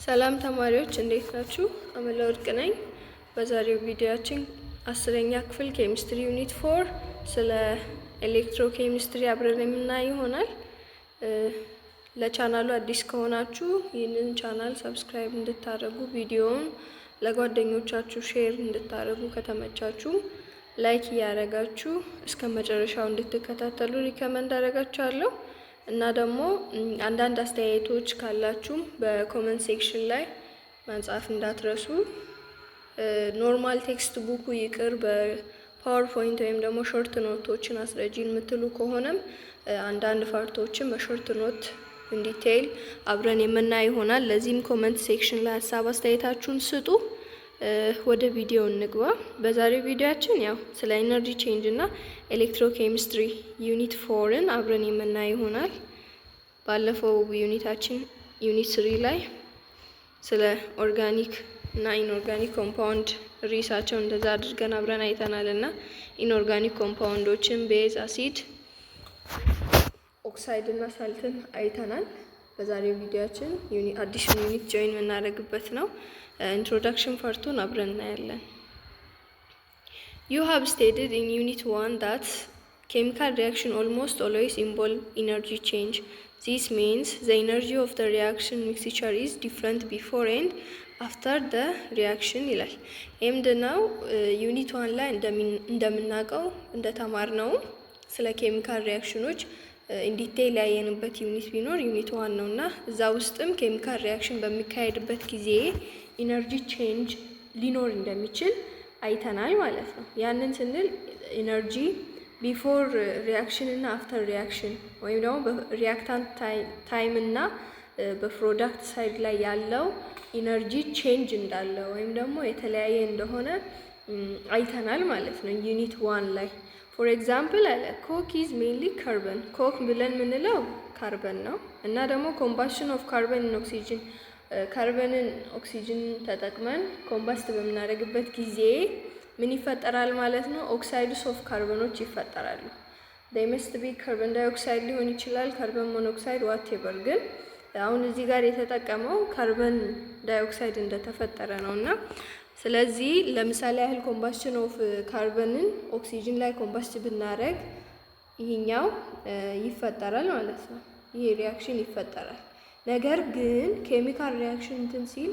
ሰላም ተማሪዎች እንዴት ናችሁ? አመለ ወርቅ ነኝ። በዛሬው ቪዲዮአችን 10ኛ ክፍል ኬሚስትሪ ዩኒት 4 ስለ ኤሌክትሮኬሚስትሪ አብረን የምናይ ይሆናል። ለቻናሉ አዲስ ከሆናችሁ ይህንን ቻናል ሰብስክራይብ እንድታደርጉ፣ ቪዲዮውን ለጓደኞቻችሁ ሼር እንድታደርጉ፣ ከተመቻችሁ ላይክ ያደረጋችሁ እስከ መጨረሻው እንድትከታተሉ ሪከመንድ አደርጋችኋለሁ። እና ደግሞ አንዳንድ አስተያየቶች ካላችሁ በኮሜንት ሴክሽን ላይ መጻፍ እንዳትረሱ። ኖርማል ቴክስት ቡኩ ይቅር በፓወርፖይንት ወይም ደግሞ ሾርት ኖቶችን አስረጂን የምትሉ ከሆነም አንዳንድ ፓርቶችን በሾርት ኖት ዲቴይል አብረን የምናይ ይሆናል። ለዚህም ኮሜንት ሴክሽን ላይ ሀሳብ አስተያየታችሁን ስጡ። ወደ ቪዲዮ እንግባ። በዛሬው ቪዲዮአችን ያው ስለ ኢነርጂ ቼንጅ እና ኤሌክትሮኬሚስትሪ ዩኒት 4ን አብረን የምናይ ይሆናል። ባለፈው ዩኒታችን ዩኒት 3 ላይ ስለ ኦርጋኒክ እና ኢንኦርጋኒክ ኮምፓውንድ ሪሳቸው እንደዛ አድርገን አብረን አይተናል እና ኢንኦርጋኒክ ኮምፓውንዶችን ቤዝ፣ አሲድ፣ ኦክሳይድ እና ሳልትን አይተናል። በዛሬው ቪዲዮአችን አዲስ ዩኒት ጆይን የምናደርግበት ነው። ኢንትሮዳክሽን ፓርቱን አብረን እናያለን። You have stated in unit 1 that chemical reaction almost always involve energy change. This means the energy of the reaction mixture is different before and after the reaction ይላል። ምንድነው ዩኒት 1 ላይ እንደምናውቀው እንደተማርነው ስለ ኬሚካል ሪያክሽኖች ኢንዲቴል ያየንበት ዩኒት ቢኖር ዩኒት 1 ነውና እዛ ውስጥም ኬሚካል ሪያክሽን በሚካሄድበት ጊዜ ኢነርጂ ቼንጅ ሊኖር እንደሚችል አይተናል ማለት ነው። ያንን ስንል ኢነርጂ ቢፎር ሪያክሽን እና አፍተር ሪያክሽን ወይም ደግሞ በሪያክታንት ታይም እና በፕሮዳክት ሳይድ ላይ ያለው ኢነርጂ ቼንጅ እንዳለ ወይም ደግሞ የተለያየ እንደሆነ አይተናል ማለት ነው ዩኒት 1 ላይ። ፎር ኤግዛምፕል አለ ኮክ ኢዝ ሜንሊ ካርበን። ኮክ ብለን የምንለው ካርበን ነው እና ደግሞ ኮምባሽን ኦፍ ካርበን እና ኦክሲጅን ካርበንን ኦክሲጅን ተጠቅመን ኮምባስት በምናደርግበት ጊዜ ምን ይፈጠራል ማለት ነው? ኦክሳይድስ ኦፍ ካርበኖች ይፈጠራሉ። they must be ካርበን ዳይኦክሳይድ ሊሆን ይችላል፣ ካርበን ሞኖክሳይድ ዋቴቨር። ግን አሁን እዚህ ጋር የተጠቀመው ካርበን ዳይኦክሳይድ እንደተፈጠረ ነውና ስለዚህ ለምሳሌ ያህል ኮምባስሽን ኦፍ ካርበንን ኦክሲጅን ላይ ኮምባስት ብናደርግ ይሄኛው ይፈጠራል ማለት ነው። ይሄ ሪያክሽን ይፈጠራል። ነገር ግን ኬሚካል ሪያክሽን እንትን ሲል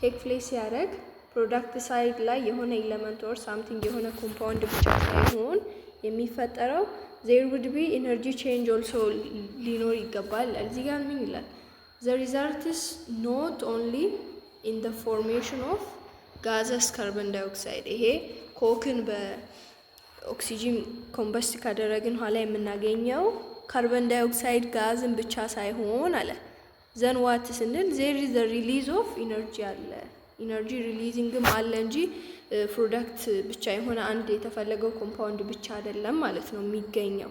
ቴክ ፕሌስ ሲያደርግ ፕሮዳክት ሳይድ ላይ የሆነ ኤሌመንት ኦር ሳምቲንግ የሆነ ኮምፓውንድ ብቻ ሳይሆን የሚፈጠረው there would be energy change also ሊኖር ይገባል። እዚህ ጋር ምን ይላል? the result is not only in the formation of gases carbon dioxide። ይሄ ኮክን በኦክሲጅን ኮምበስት ካደረግን ኋላ የምናገኘው ካርበን ዳይኦክሳይድ ጋዝን ብቻ ሳይሆን አለ ዘን ዋት ስንል there is the release of energy አለ ኢነርጂ ሪሊዚንግም አለ እንጂ ፕሮዳክት ብቻ የሆነ አንድ የተፈለገው ኮምፓውንድ ብቻ አይደለም ማለት ነው የሚገኘው።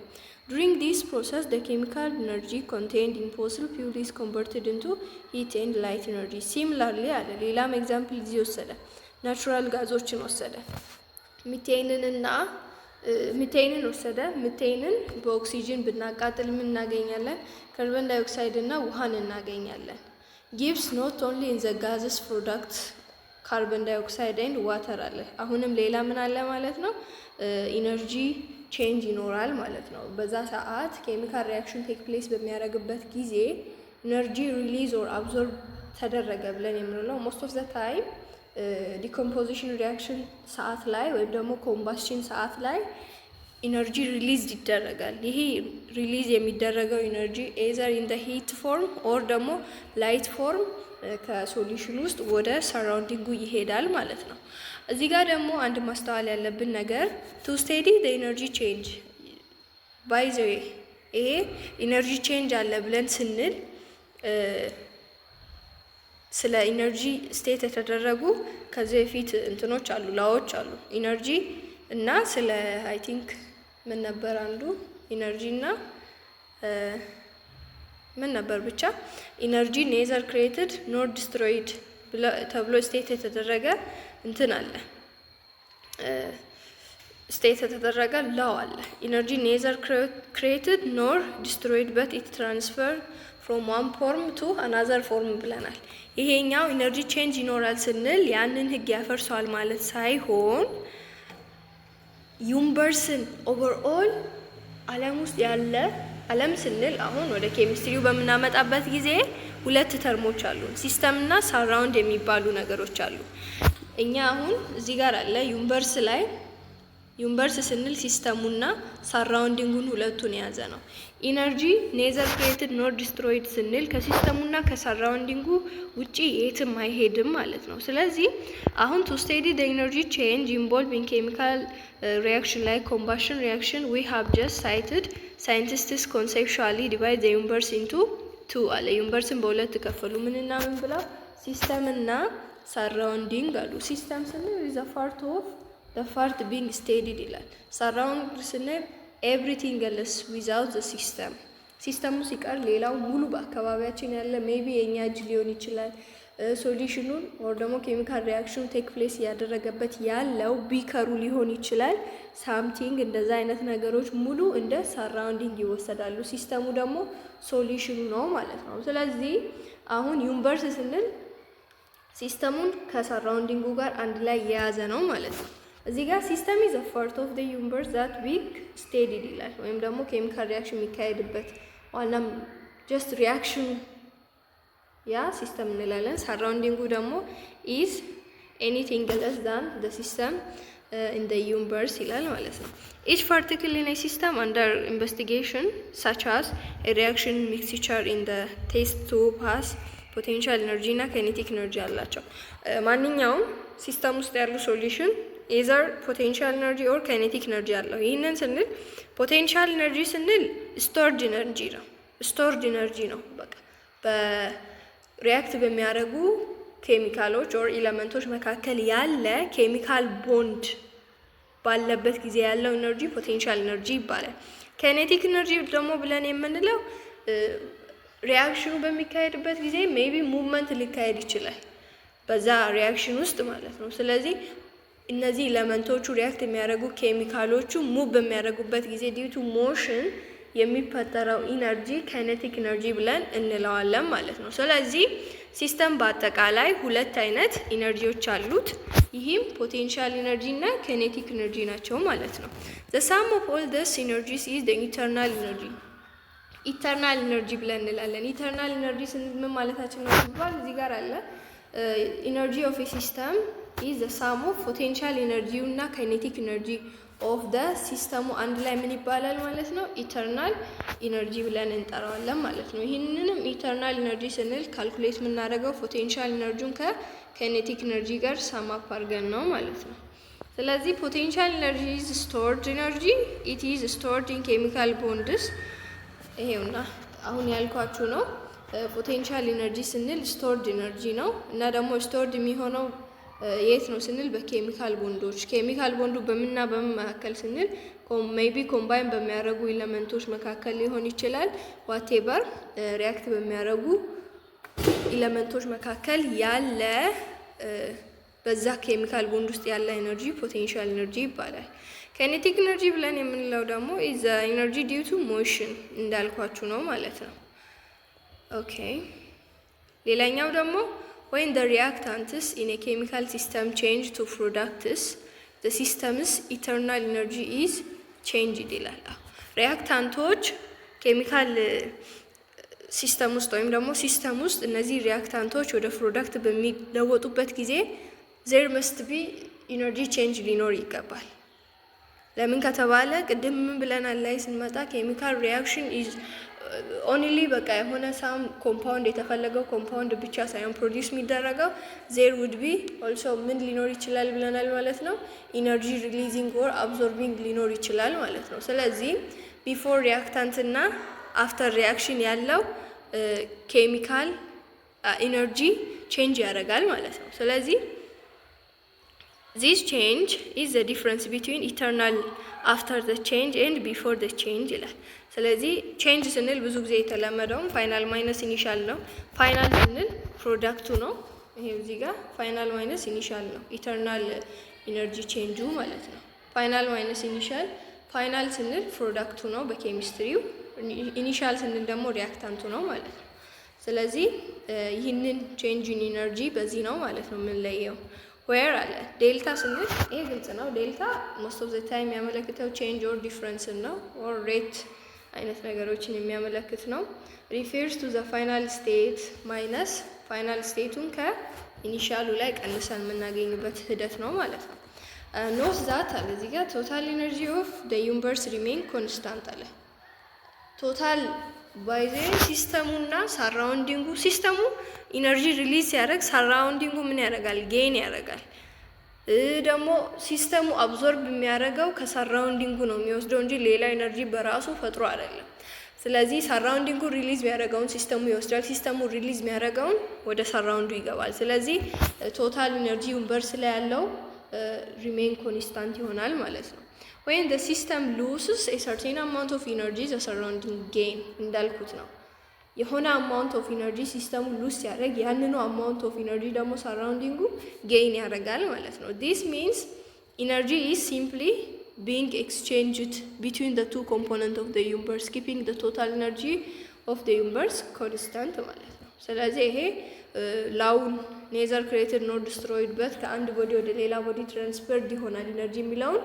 during this process the chemical energy contained in fossil fuel is converted into heat and light energy. similarly አለ ሌላም ኤግዛምፕል እዚህ ወሰደ። ናቹራል ጋዞችን ወሰደ። ሚቴንን ወሰደ። ሚቴንን በኦክሲጅን ብናቃጥል ምን እናገኛለን? ካርበን ዳይኦክሳይድ እና ውሃን እናገኛለን። gives not only in the gases product ካርበን ዳይኦክሳይድ ኤንድ ዋተር አለ። አሁንም ሌላ ምን አለ ማለት ነው? ኢነርጂ ቼንጅ ይኖራል ማለት ነው። በዛ ሰዓት ኬሚካል ሪያክሽን ቴክ ፕሌስ በሚያደርግበት ጊዜ ኢነርጂ ሪሊዝ ኦር አብዞርብ ተደረገ ብለን የምንለው ሞስት ኦፍ ዘ ታይም ዲኮምፖዚሽን ሪያክሽን ሰዓት ላይ ወይም ደግሞ ኮምባስሽን ሰዓት ላይ ኢነርጂ ሪሊዝ ይደረጋል። ይሄ ሪሊዝ የሚደረገው ኢነርጂ ኤዘር ኢን ዘ ሂት ፎርም ኦር ደግሞ ላይት ፎርም ከሶሉሽን ውስጥ ወደ ሰራውንዲንጉ ይሄዳል ማለት ነው። እዚህ ጋር ደግሞ አንድ ማስተዋል ያለብን ነገር ቱ ስቴዲ ዘ ኢነርጂ ቼንጅ ባይ ዘ ዌይ ይሄ ኢነርጂ ቼንጅ አለ ብለን ስንል ስለ ኢነርጂ ስቴት የተደረጉ ከዚህ በፊት እንትኖች አሉ ላዎች አሉ ኢነርጂ እና ስለ አይ ቲንክ ምን ነበር አንዱ ኢነርጂ እና ምን ነበር ብቻ ኢነርጂ ኔዘር ክሬትድ ኖር ዲስትሮይድ ተብሎ ስቴት የተደረገ እንትን አለ ስቴት የተደረገ ላው አለ። ኢነርጂ ኔዘር ክሬትድ ኖር ዲስትሮይድ በት ኢት ትራንስፈር from one form to another form ብለናል። ይሄኛው ኢነርጂ ቼንጅ ይኖራል ስንል ያንን ህግ ያፈርሷል ማለት ሳይሆን ዩኒቨርስን ኦቨርኦል ዓለም ውስጥ ያለ ዓለም ስንል አሁን ወደ ኬሚስትሪው በምናመጣበት ጊዜ ሁለት ተርሞች አሉ፣ ሲስተም እና ሳራውንድ የሚባሉ ነገሮች አሉ። እኛ አሁን እዚህ ጋር አለ ዩኒቨርስ ላይ ዩኒቨርስ ስንል ሲስተሙና ሳራውንዲንጉን ሁለቱን የያዘ ነው። ኢነርጂ ኔዘር ክሬትድ ኖር ዲስትሮይድ ስንል ከሲስተሙና ከሳራውንዲንጉ ውጪ የትም አይሄድም ማለት ነው። ስለዚህ አሁን ቱ ስቴዲ ዘ ኢነርጂ ቼንጅ ኢንቮልቭ ኢን ኬሚካል ሪአክሽን ላይ ኮምባሽን ሪአክሽን ዊ ሃቭ ጀስት ሳይትድ ሳይንቲስትስ ኮንሴፕቹዋሊ ዲቫይድ ዘ ዩኒቨርስ ኢንቱ ቱ አለ። ዩኒቨርስን በሁለት ከፈሉ ምንና ምን ብለው ሲስተም እና ሳራውንዲንግ አሉ። ሲስተም ስንል ኢዝ አ ፓርት ኦፍ the part being studied ይላል። ሳራውንድ ስንል everything else without the system ሲስተሙ ሲቀር ሌላው ሙሉ በአካባቢያችን ያለ ሜቢ የኛ እጅ ሊሆን ይችላል። ሶሉሽኑን or ደግሞ ኬሚካል ሪአክሽኑ ቴክ ፕሌስ ያደረገበት ያለው ቢከሩ ሊሆን ይችላል። ሳምቲንግ እንደዛ አይነት ነገሮች ሙሉ እንደ ሳራውንዲንግ ይወሰዳሉ። ሲስተሙ ደግሞ ሶሉሽኑ ነው ማለት ነው። ስለዚህ አሁን ዩኒቨርስ ስንል ሲስተሙን ከሳራውንዲንጉ ጋር አንድ ላይ የያዘ ነው ማለት ነው። እዚህ ጋር ሲስተም ኢዝ አ ፓርት ኦፍ ዘ ዩኒቨርስ ዛት ቢግ ስቴዲድ ይላል። ወይም ደግሞ ኬሚካል ሪአክሽን የሚካሄድበት ዋናም ጀስት ሪአክሽኑ ያ ሲስተም እንላለን። ሳራውንዲንጉ ደግሞ ኢዝ ኤኒቲንግ ኤልስ ዛን ዘ ሲስተም ኢን ዘ ዩኒቨርስ ይላል ማለት ነው። ኢች ፓርቲክል ኢን ኤ ሲስተም አንደር ኢንቨስቲጌሽን ሳች አስ ኤ ሪአክሽን ሚክስቸር ኢን ዘ ቴስት ቱብ ሃዝ ፖቴንሻል ኤነርጂ እና ካይኔቲክ ኤነርጂ አላቸው። ማንኛውም ሲስተም ውስጥ ያሉ ሶሉሽን ኢዘር ፖቴንሻል ኤነርጂ ኦር ካይኔቲክ ኤነርጂ አለው። ይህንን ስንል ፖቴንሻል ኤነርጂ ስንል ስቶርድ ኤነርጂ ነው። ስቶርድ ኤነርጂ ነው በቃ በሪአክት በሚያደርጉ ኬሚካሎች ኦር ኤሌመንቶች መካከል ያለ ኬሚካል ቦንድ ባለበት ጊዜ ያለው ኤነርጂ ፖቴንሻል ኤነርጂ ይባላል። ካይኔቲክ ኤነርጂ ደግሞ ብለን የምንለው ሪአክሽኑ በሚካሄድበት ጊዜ ሜቢ ሙቭመንት ሊካሄድ ይችላል በዛ ሪአክሽን ውስጥ ማለት ነው። ስለዚህ እነዚህ ኤሌመንቶቹ ሪአክት የሚያደርጉ ኬሚካሎቹ ሙቭ በሚያደርጉበት ጊዜ ዲዩ ቱ ሞሽን የሚፈጠረው ኢነርጂ ካይኔቲክ ኤነርጂ ብለን እንለዋለን ማለት ነው። ስለዚህ ሲስተም በአጠቃላይ ሁለት አይነት ኢነርጂዎች አሉት። ይህም ፖቴንሻል ኤነርጂ እና ካይኔቲክ ኤነርጂ ናቸው ማለት ነው። the sum of all these energies is the internal energy ኢተርናል ኤነርጂ ብለን እንላለን። ኢተርናል ኤነርጂ ስንል ምን ማለታችን ነው ሲባል እዚህ ጋር አለ ኢነርጂ ኦፍ ኤ ሲስተም ኢዝ ዘ ሳም ኦፍ ፖቴንሻል ኤነርጂው እና ካይኔቲክ ኤነርጂ ኦፍ ዘ ሲስተሙ አንድ ላይ ምን ይባላል ማለት ነው? ኢተርናል ኤነርጂ ብለን እንጠራዋለን ማለት ነው። ይህንንም ኢተርናል ኤነርጂ ስንል ካልኩሌት የምናደርገው ፖቴንሻል ኤነርጂውን ከካይኔቲክ ኤነርጂ ጋር ሳማፕ አድርገን ነው ማለት ነው። ስለዚህ ፖቴንሻል ኤነርጂ ኢዝ ስቶርድ ኤነርጂ ኢት ኢዝ ስቶርድ ኢን ኬሚካል ቦንድስ ይሄውና አሁን ያልኳችሁ ነው። ፖቴንሻል ኤነርጂ ስንል ስቶርድ ኤነርጂ ነው እና ደግሞ ስቶርድ የሚሆነው የት ነው ስንል በኬሚካል ቦንዶች። ኬሚካል ቦንዱ በምንና በምን መካከል ስንል ሜቢ ኮምባይን በሚያደርጉ ኤሌመንቶች መካከል ሊሆን ይችላል። ዋቴቨር ሪአክት በሚያደርጉ ኤሌመንቶች መካከል ያለ በዛ ኬሚካል ቦንድ ውስጥ ያለ ኤነርጂ ፖቴንሻል ኤነርጂ ይባላል። ካይኔቲክ ኤነርጂ ብለን የምንለው ደግሞ ኢዝ ኤነርጂ ዲዩ ቱ ሞሽን እንዳልኳችሁ ነው ማለት ነው። ኦኬ ሌላኛው ደግሞ when the reactants in a chemical system change to products the system's eternal energy is changed ይላል። ሪአክታንቶች ኬሚካል ሲስተም ውስጥ ወይም ደግሞ ሲስተም ውስጥ እነዚህ ሪአክታንቶች ወደ ፕሮዳክት በሚለወጡበት ጊዜ there must be energy change ሊኖር ይገባል። ለምን ከተባለ ቅድም ምን ብለናል ላይ ስንመጣ ኬሚካል ሪአክሽን ኢዝ ኦንሊ በቃ የሆነ ሳም ኮምፓውንድ የተፈለገው ኮምፓውንድ ብቻ ሳይሆን ፕሮዲውስ የሚደረገው ዜር ውድ ቢ ኦልሶ ምን ሊኖር ይችላል ብለናል ማለት ነው። ኢነርጂ ሪሊዚንግ ኦር አብዞርቢንግ ሊኖር ይችላል ማለት ነው። ስለዚህ ቢፎር ሪአክታንት እና አፍተር ሪአክሽን ያለው ኬሚካል ኢነርጂ ቼንጅ ያደርጋል ማለት ነው። ስለዚህ this change is the difference between eternal after the change and before the change ይላል። ስለዚህ ቼንጅ ስንል ብዙ ጊዜ የተለመደው ፋይናል ማይነስ ኢኒሻል ነው። ፋይናል ስንል ፕሮዳክቱ ነው። ይሄ እዚህ ጋር ፋይናል ማይነስ ኢኒሻል ነው። ኢተርናል ኢነርጂ ቼንጁ ማለት ነው። ፋይናል ማይነስ ኢኒሻል፣ ፋይናል ስንል ፕሮዳክቱ ነው በኬሚስትሪው፣ ኢኒሻል ስንል ደግሞ ሪአክታንቱ ነው ማለት ነው። ስለዚህ ይህንን ቼንጅ ኢን ኢነርጂ በዚህ ነው ማለት ነው የምንለየው። ዌር አለ ዴልታ ስንል ይሄ ግልጽ ነው። ዴልታ ሞስት ኦፍ ዘ ታይም የሚያመለክተው ቼንጅ ኦር ዲፍረንስ ነው፣ ኦር ሬት አይነት ነገሮችን የሚያመለክት ነው። ሪፌርስ ቱ ዘ ፋይናል ስቴት ማይነስ ፋይናል ስቴቱን ከኢኒሻሉ ላይ ቀንሰን የምናገኝበት ሂደት ነው ማለት ነው። ኖት ዛት አለ እዚህ ጋር ቶታል ኢነርጂ ኦፍ ዘ ዩኒቨርስ ሪሜን ኮንስታንት አለ። ቶታል ባይዘ ሲስተሙና ሳራውንዲንጉ ሲስተሙ ኢነርጂ ሪሊዝ ሲያደርግ ሳራውንዲንጉ ምን ያደርጋል? ጌን ያደርጋል። ደግሞ ሲስተሙ አብዞርብ የሚያደርገው ከሳራውንዲንጉ ነው የሚወስደው እንጂ ሌላ ኢነርጂ በራሱ ፈጥሮ አይደለም። ስለዚህ ሳራውንዲንጉ ሪሊዝ የሚያደርገውን ሲስተሙ ይወስዳል። ሲስተሙ ሪሊዝ የሚያደርገውን ወደ ሳራውንዱ ይገባል። ስለዚህ ቶታል ኢነርጂ ዩኒቨርስ ላይ ያለው ሪሜን ኮንስታንት ይሆናል ማለት ነው። when the system loses a certain amount of energy the surrounding gain እንዳልኩት ነው። የሆነ አማውንት ኦፍ ኢነርጂ ሲስተሙ ሉስ ሲያደርግ ያንኑ አማውንት ኦፍ ኢነርጂ ደግሞ ሰራውንዲንጉ ጌይን ያደርጋል ማለት ነው። this means energy is simply being exchanged between the two components of the universe keeping the total energy of the universe constant ማለት ነው። ስለዚህ ይሄ ላውን ኔዘር ክሬትድ ኖር ዲስትሮይድ በት ከአንድ ቦዲ ወደ ሌላ ቦዲ ትራንስፈርድ ይሆናል ኢነርጂ የሚለውን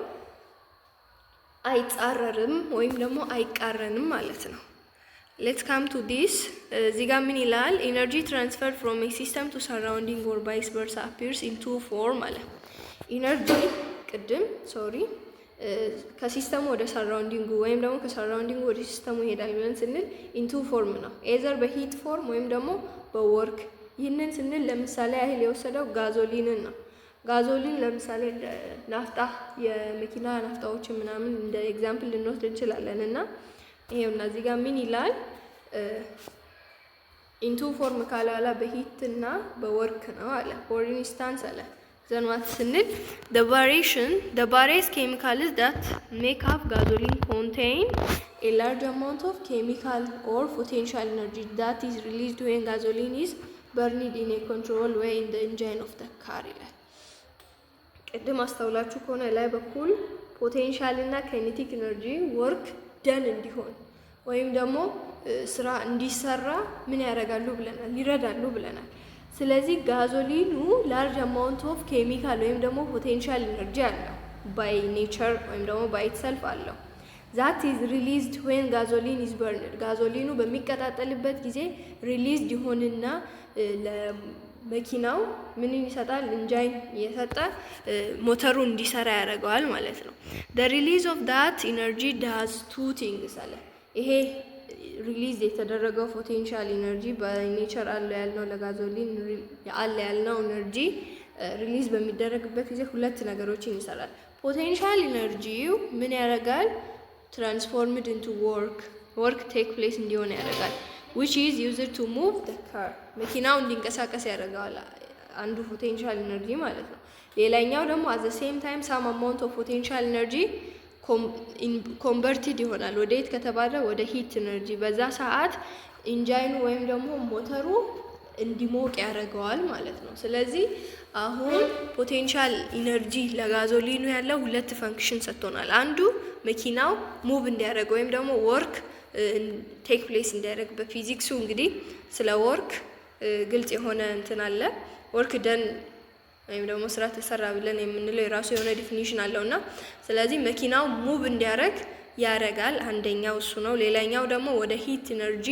አይጻረርም ወይም ደግሞ አይቃረንም ማለት ነው። ሌትስ ካም ቱ ዲስ እዚህ ጋር ምን ይላል? ኢነርጂ ትራንስፈር ፍሮም ኤ ሲስተም ቱ ሰራውንዲንግ ኦር ቫይስ ቨርሳ አፒርስ ኢን ቱ ፎርም አለ። ኢነርጂ ቅድም ከሲስተሙ ወደ ሰራውንዲንጉ ወይም ደግሞ ከሰራውንዲንጉ ወደ ሲስተሙ ይሄዳል ብለን ስንል ኢን ቱ ፎርም ነው። ኤዘር በሂት ፎርም ወይም ደግሞ በወርክ። ይህንን ስንል ለምሳሌ ያህል የወሰደው ጋዞሊንን ነው። ጋዞሊን ለምሳሌ ናፍጣ የመኪና ናፍጣዎችን ምናምን እንደ ኤግዛምፕል ልንወስድ እንችላለን። እና ይሄውና እዚህ ጋር ምን ይላል? ኢንቱ ፎርም ካላላ በሂት እና በወርክ ነው አለ። ፎር ኢንስታንስ አለ ዘንዋት ስንል the various chemicals that make up gasoline contain a large amount of chemical or potential energy that is released when gasoline is burned in a controlled way in the engine of the car ይላል። ቅድም አስተውላችሁ ከሆነ ላይ በኩል ፖቴንሻል እና ካይኔቲክ ኢነርጂ ወርክ ደን እንዲሆን ወይም ደግሞ ስራ እንዲሰራ ምን ያደርጋሉ ብለናል? ይረዳሉ ብለናል። ስለዚህ ጋዞሊኑ ላርጅ አማውንት ኦፍ ኬሚካል ወይም ደግሞ ፖቴንሻል ኢነርጂ አለው ባይ ኔቸር ወይም ደግሞ ባይ ኢትሰልፍ አለው። ዛት ኢዝ ሪሊዝድ ዌን ጋዞሊን ኢዝ በርንድ። ጋዞሊኑ በሚቀጣጠልበት ጊዜ ሪሊዝድ ይሆንና መኪናው ምንን ይሰጣል? እንጃይን እየሰጠ ሞተሩ እንዲሰራ ያደርገዋል ማለት ነው። the release of that energy does two things አለ። ይሄ ሪሊዝ የተደረገው ፖቴንሻል ኢነርጂ በኔቸር አለ ያልነው ለጋዞሊን አለ ያልነው ኢነርጂ ሪሊዝ በሚደረግበት ጊዜ ሁለት ነገሮችን ይሰራል። ፖቴንሻል ኢነርጂው ምን ያደርጋል? ትራንስፎርምድ into work take place እንዲሆን ያደርጋል which is used to move the car መኪናው እንዲንቀሳቀስ ያደርጋል። አንዱ ፖቴንሻል ኢነርጂ ማለት ነው። ሌላኛው ደግሞ at the same time some amount of potential energy converted ይሆናል ወዴት ከተባለ ወደ ሂት ኢነርጂ። በዛ ሰዓት ኢንጃይኑ ወይም ደግሞ ሞተሩ እንዲሞቅ ያደርገዋል ማለት ነው። ስለዚህ አሁን ፖቴንሻል ኢነርጂ ለጋዞሊኑ ያለው ሁለት ፈንክሽን ሰጥቶናል። አንዱ መኪናው ሙቭ እንዲያደርግ ወይም ደግሞ ወርክ ቴክ ፕሌስ እንዲያደርግ በፊዚክሱ እንግዲህ ስለ ወርክ ግልጽ የሆነ እንትን አለ። ወርክ ደን ወይም ደግሞ ስራ ተሰራ ብለን የምንለው የራሱ የሆነ ዲፊኒሽን አለውና ስለዚህ መኪናው ሙቭ እንዲያደርግ ያደርጋል። አንደኛው እሱ ነው። ሌላኛው ደግሞ ወደ ሂት ኢነርጂ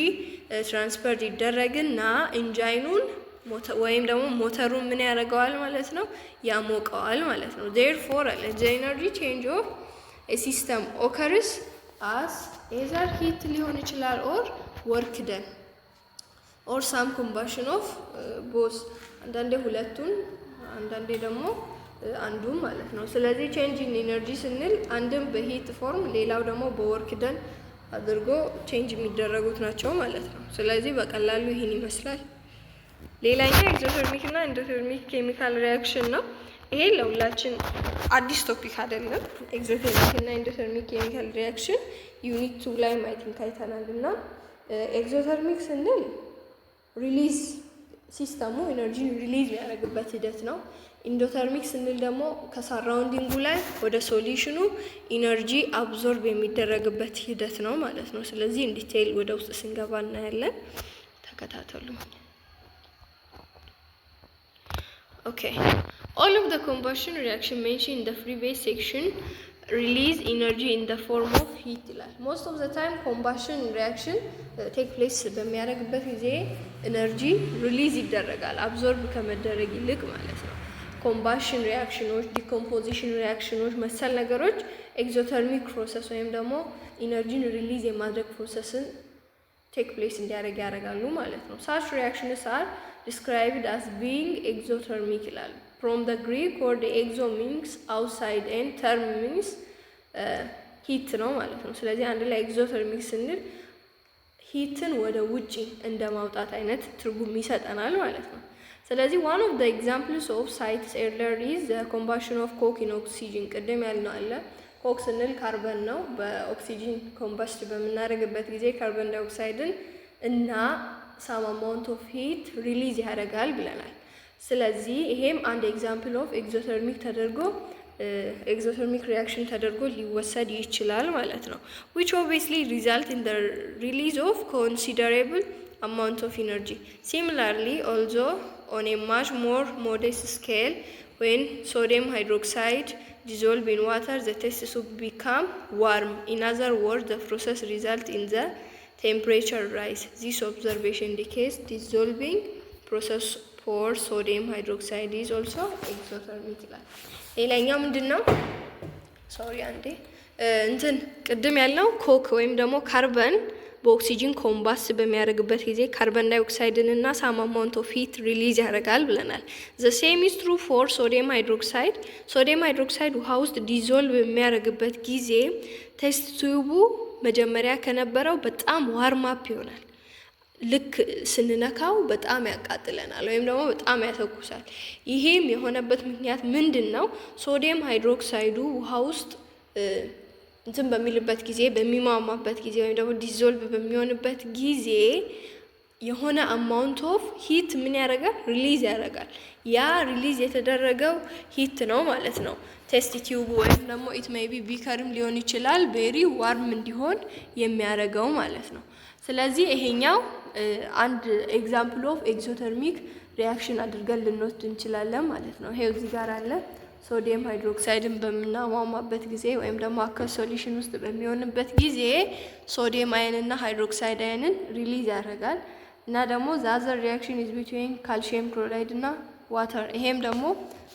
ትራንስፈር ይደረግና ኢንጃይኑን ወይም ደግሞ ሞተሩን ምን ያደርገዋል ማለት ነው? ያሞቀዋል ማለት ነው። therefore the energy change of a system occurs as either heat ሊሆን ይችላል or work done or some combustion of both አንዳንዴ ሁለቱን አንዳንዴ ደግሞ አንዱ ማለት ነው። ስለዚህ ቼንጅ ኢን ኢነርጂ ስንል አንድም በሂት ፎርም ሌላው ደግሞ በወርክ ደን አድርጎ ቼንጅ የሚደረጉት ናቸው ማለት ነው። ስለዚህ በቀላሉ ይህን ይመስላል። ሌላኛው ኤግዞተርሚክ እና ኢንዶተርሚክ ኬሚካል ሪያክሽን ነው። ይሄ ለሁላችን አዲስ ቶፒክ አይደለም። ኤግዞተርሚክ እና ኢንዶተርሚክ ኬሚካል ሪያክሽን ዩኒት 2 ላይ ማይቲንግ አይተናል። እና ኤግዞተርሚክ ስንል ሪሊዝ ሲስተሙ ኢነርጂ ሪሊዝ ያደርግበት ሂደት ነው። ኢንዶተርሚክ ስንል ደግሞ ከሳራውንዲንጉ ላይ ወደ ሶሉሽኑ ኢነርጂ አብዞርብ የሚደረግበት ሂደት ነው ማለት ነው። ስለዚህ ኢን ዲቴይል ወደ ውስጥ ስንገባ እናያለን። ተከታተሉኝ። Okay, all of the combustion reaction mentioned in the previous section release energy in the form of heat ይላል። most of the time combustion reaction take place በሚያደርግበት ጊዜ ኤነርጂ ሪሊዝ ይደረጋል አብዞርብ ከመደረግ ይልቅ ማለት ነው። ኮምባሽን ሪያክሽኖች፣ ዲኮምፖዚሽን ሪያክሽኖች መሰል ነገሮች ኤግዞተርሚክ ፕሮሰስ ወይም ደግሞ ኢነርጂን ሪሊዝ የማድረግ ፕሮሰስን ቴክ ፕሌስ እንዲያደርግ ያደርጋሉ ማለት ነው። such reactions are described as being exothermic ይላል። from the Greek word exo means outside and therm means heat ነው ማለት ነው። ስለዚህ አንድ ላይ ኤግዞተርሚክ ስንል ሂትን ወደ ውጪ እንደማውጣት አይነት ትርጉም ይሰጠናል ማለት ነው። ስለዚህ one of the examples of cites earlier is the combustion of coke in oxygen ቅድም ያልነው አለ። ኮክ ስንል ካርበን ነው። በኦክሲጂን ኮምበስት በምናደርግበት ጊዜ ካርበን ዳይኦክሳይድን እና some amount of heat ሪሊዝ ያደርጋል ብለናል። ስለዚህ ይሄም አንድ ኤግዛምፕል ኦፍ ኤግዞተርሚክ ተደርጎ exothermic reaction ተደርጎ ሊወሰድ ይችላል ማለት ነው። which obviously result in the release of considerable amount of energy. Similarly, also on a much more modest scale, when sodium hydroxide dissolve in water, the test will become warm. In other words, the process result in the temperature rise. This observation indicates dissolving process for sodium hydroxide is also exothermic. ሌላኛው ምንድነው? ሶሪ አንዴ እንትን ቅድም ያልነው ኮክ ወይም ደግሞ ካርበን በኦክሲጂን ኮምባስት በሚያደርግበት ጊዜ ካርበን ዳይኦክሳይድን እና ሳም አማውንት ኦፍ ሂት ሪሊዝ ያደርጋል ብለናል። ዘ ሴም ኢዝ ትሩ ፎር ሶዲየም ሃይድሮክሳይድ። ሶዲየም ሃይድሮክሳይድ ውሃ ውስጥ ዲዞልቭ በሚያደርግበት ጊዜ ቴስት ቲዩቡ መጀመሪያ ከነበረው በጣም ዋርም አፕ ይሆናል። ልክ ስንነካው በጣም ያቃጥለናል ወይም ደግሞ በጣም ያተኩሳል። ይሄም የሆነበት ምክንያት ምንድነው? ሶዲየም ሃይድሮክሳይዱ ውሃ ውስጥ እንትን በሚልበት ጊዜ በሚሟሟበት ጊዜ ወይም ደግሞ ዲዞልቭ በሚሆንበት ጊዜ የሆነ አማውንት ኦፍ ሂት ምን ያደርጋል? ሪሊዝ ያደርጋል። ያ ሪሊዝ የተደረገው ሂት ነው ማለት ነው። ቴስት ቲዩብ ወይም ደግሞ ኢት ሜይ ቢ ቢከርም ሊሆን ይችላል ቬሪ ዋርም እንዲሆን የሚያደርገው ማለት ነው። ስለዚህ ይሄኛው አንድ ኤግዛምፕል ኦፍ ኤግዞተርሚክ ሪያክሽን አድርገን ልንወስድ እንችላለን ማለት ነው። ይሄው እዚህ ጋር አለ። ሶዲየም ሃይድሮክሳይድን በምናሟሟበት ጊዜ ወይም ደግሞ አከስ ሶሉሽን ውስጥ በሚሆንበት ጊዜ ሶዲየም አየን እና ሃይድሮክሳይድ አየንን ሪሊዝ ያደርጋል እና ደግሞ ዛዘር ሪያክሽን ኢዝ ቢትዊን ካልሲየም ክሎራይድ እና ዋተር። ይሄም ደግሞ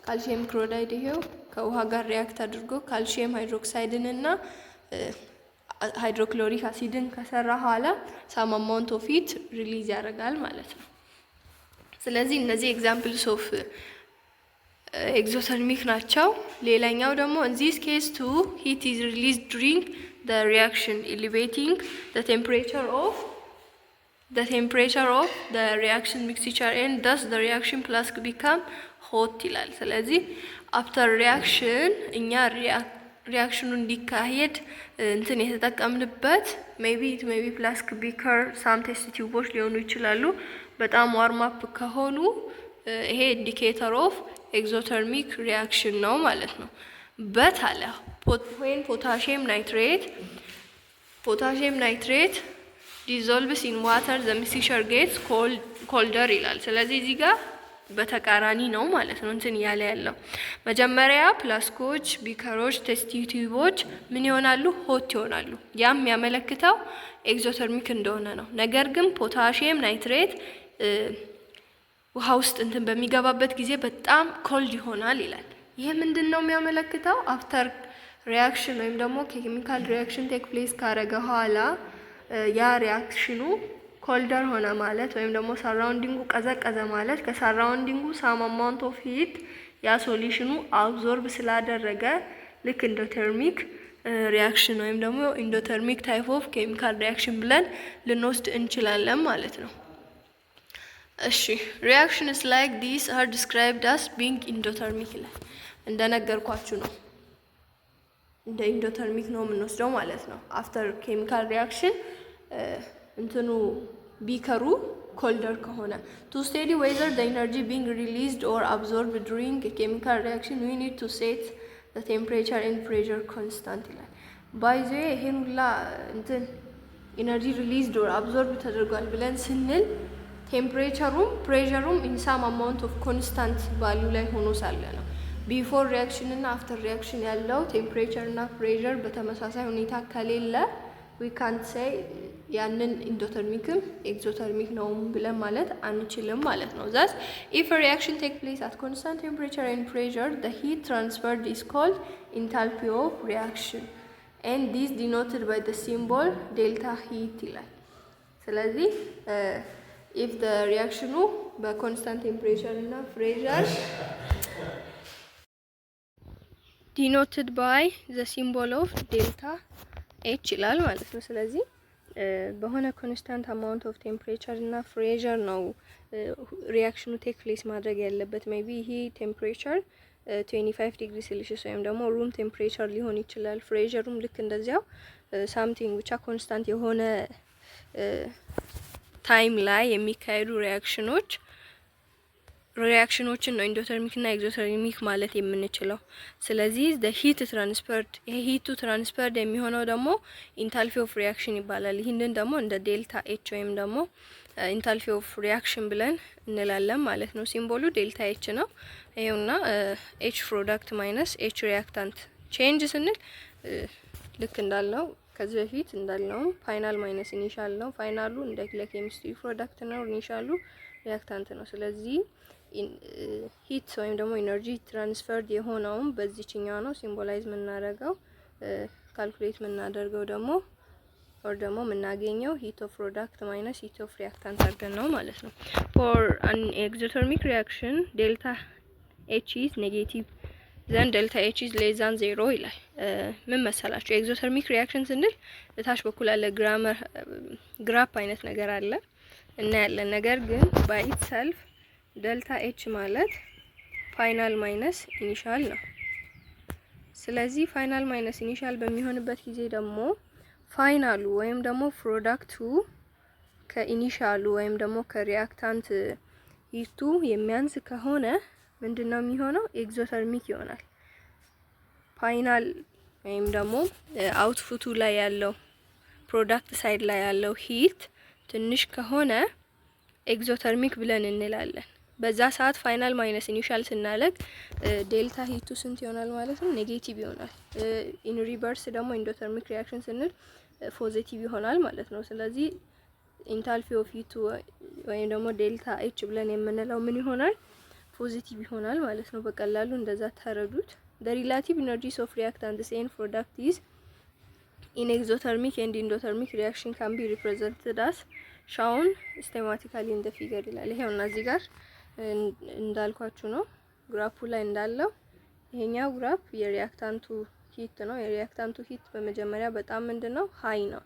ካልሲየም ክሎራይድ ይሄው ከውሃ ጋር ሪያክት አድርጎ ካልሲየም ሃይድሮክሳይድን እና ሃይድሮክሎሪክ አሲድን ከሰራ ኋላ ሳም አማውንት ኦፍ ሂት ሪሊዝ ያደርጋል ማለት ነው። ስለዚህ እነዚህ ኤግዛምፕልስ ኦፍ ኤግዞተርሚክ ናቸው። ሌላኛው ደግሞ in this case too heat is released during the reaction elevating the temperature of the reaction mixture and thus the reaction flask become hot ይላል። ስለዚህ after reaction እኛ ሪያክሽኑ እንዲካሄድ እንትን የተጠቀምንበት ሜቢ ፕላስክ ቢከር ሳም ቴስት ቲዩቦች ሊሆኑ ይችላሉ። በጣም ዋርም አፕ ከሆኑ ይሄ ኢንዲኬተር ኦፍ ኤግዞተርሚክ ሪያክሽን ነው ማለት ነው። በት አለ when potassium nitrate dissolves in water the mixture gets colder ይላል። ስለዚህ እዚህ ጋር በተቃራኒ ነው ማለት ነው እንትን ያለ ያለው መጀመሪያ ፕላስኮች፣ ቢከሮች፣ ቴስት ቲዩቦች ምን ይሆናሉ? ሆት ይሆናሉ። ያም ያመለክተው ኤግዞተርሚክ እንደሆነ ነው። ነገር ግን ፖታሺየም ናይትሬት ውሃ ውስጥ እንትን በሚገባበት ጊዜ በጣም ኮልድ ይሆናል ይላል። ይሄ ምንድነው የሚያመለክተው? አፍተር ሪያክሽን ወይም ደግሞ ኬሚካል ሪያክሽን ቴክ ፕሌስ ካረገ ኋላ ያ ሪያክሽኑ ኮልደር ሆነ ማለት ወይም ደግሞ ሰራውንዲንጉ ቀዘቀዘ ማለት ከሰራውንዲንጉ ሳም አማውንት ኦፍ ሂት ያ ሶሉሽኑ አብዞርብ ስላደረገ ልክ ኢንዶተርሚክ ሪያክሽን ወይም ደግሞ ኢንዶተርሚክ ታይፕ ኦፍ ኬሚካል ሪያክሽን ብለን ልንወስድ እንችላለን ማለት ነው። እሺ reactions like these are described as being endothermic ይላል። እንደነገርኳችሁ ነው እንደ ኢንዶተርሚክ ነው የምንወስደው ማለት ነው። አፍተር ኬሚካል ሪያክሽን እንትኑ ቢከሩ ኮልደር ከሆነ to study whether the energy being released or absorbed during a chemical reaction we need to set the temperature and pressure constant ይላል። by the way ይሄን ሁላ እንትን ኢነርጂ ሪሊዝድ ኦር አብዞርብ ተደርጓል ብለን ስንል ቴምፕሬቸሩም ፕሬሸሩም ኢን ሳም አማውንት ኦፍ ኮንስታንት ቫልዩ ላይ ሆኖ ሳለ ነው። ቢፎር ሪያክሽን እና አፍተር ሪያክሽን ያለው ቴምፕሬቸር እና ፕሬሸር በተመሳሳይ ሁኔታ ከሌለ ዊ ካንት ሴይ ያንን ኢንዶተርሚክም ኤግዞተርሚክ ነው ብለን ማለት አንችልም ማለት ነው። thus if a reaction take place at constant temperature and pressure the heat transferred is called enthalpy of reaction and this denoted by the symbol delta heat ይላል። ስለዚህ if the reaction በኮንስታንት ቴምፕሬቸር እና pressure denoted by the symbol of delta h ይላል ማለት ነው። ስለዚህ በሆነ ኮንስታንት አማውንት ኦፍ ቴምፕሬቸር እና ፕሬሸር ነው ሪያክሽኑ ቴክ ፕሌስ ማድረግ ያለበት። ሜቢ ይሄ ቴምፕሬቸር 25 ዲግሪ ሴልሺየስ ወይም ደግሞ ሩም ቴምፕሬቸር ሊሆን ይችላል። ፕሬሸሩም ልክ እንደዚያው ሳምቲንግ ብቻ ኮንስታንት የሆነ ታይም ላይ የሚካሄዱ ሪያክሽኖችን ነው ኢንዶተርሚክ እና ኤግዞተርሚክ ማለት የምንችለው። ስለዚህ the heat transferred ሂቱ ትራንስፈርድ የሚሆነው ደግሞ ኢንታልፊ ኦፍ ሪያክሽን ይባላል። ይህንን ደግሞ እንደ ዴልታ ኤች ወይም ደግሞ ኢንታልፊ ኦፍ ሪያክሽን ብለን እንላለን ማለት ነው። ሲምቦሉ ዴልታ ኤች ነው። ይሄውና ኤች ፕሮዳክት ማይነስ ኤች ሪያክታንት ቼንጅ ስንል ልክ እንዳልነው ከዚህ በፊት እንዳልነው ፋይናል ማይነስ ኢኒሻል ነው። ፋይናሉ እንደ ለኬሚስትሪ ፕሮዳክት ነው፣ ኢኒሻሉ ሪያክታንት ነው። ስለዚህ ሂት ወይም ደግሞ ኢነርጂ ትራንስፈርድ የሆነውም በዚህኛው ነው ሲምቦላይዝ የምናደርገው ካልኩሌት የምናደርገው ደግሞ ኦር ደግሞ የምናገኘው ሂት ኦፍ ፕሮዳክት ማይነስ ሂት ኦፍ ሪያክታንት አድርገን ነው ማለት ነው። ፎር አን ኤግዞተርሚክ ሪያክሽን ዴልታ ኤች ኢዝ ኔጌቲቭ ዘን ዴልታ ኤች ኢዝ ሌስ ዛን 0 ይላል። ምን መሰላችሁ ኤግዞተርሚክ ሪያክሽን ስንል እታች በኩል አለ ግራፍ አይነት ነገር አለ እናያለን። ነገር ግን ባይ ኢትሰልፍ ዴልታ ኤች ማለት ፋይናል ማይነስ ኢኒሻል ነው። ስለዚህ ፋይናል ማይነስ ኢኒሻል በሚሆንበት ጊዜ ደግሞ ፋይናሉ ወይም ደግሞ ፕሮዳክቱ ከኢኒሻሉ ወይም ደግሞ ከሪያክታንት ሂቱ የሚያንስ ከሆነ ምንድነው የሚሆነው? ኤግዞተርሚክ ይሆናል። ፋይናል ወይም ደግሞ አውትፑቱ ላይ ያለው ፕሮዳክት ሳይድ ላይ ያለው ሂት ትንሽ ከሆነ ኤግዞተርሚክ ብለን እንላለን። በዛ ሰዓት ፋይናል ማይነስ ኢኒሻል ስናለግ ዴልታ ሂቱ ስንት ይሆናል ማለት ነው? ኔጌቲቭ ይሆናል። ኢን ሪቨርስ ደግሞ ኢንዶተርሚክ ሪያክሽን ስንል ፖዚቲቭ ይሆናል ማለት ነው። ስለዚህ ኢንታልፊ ኦፍ ሂቱ ወይም ደግሞ ዴልታ ኤች ብለን የምንለው ምን ይሆናል? ፖዚቲቭ ይሆናል ማለት ነው። በቀላሉ እንደዛ ተረዱት። the relative energies of reactants and product is in exothermic and endothermic reaction can be represented as shown schematically in the figure ይላል። ይሄውና እዚህ ጋር እንዳልኳችሁ ነው ግራፉ ላይ እንዳለው ይሄኛው ግራፍ የሪያክታንቱ ሂት ነው። የሪያክታንቱ ሂት በመጀመሪያ በጣም ምንድነው ሃይ ነው።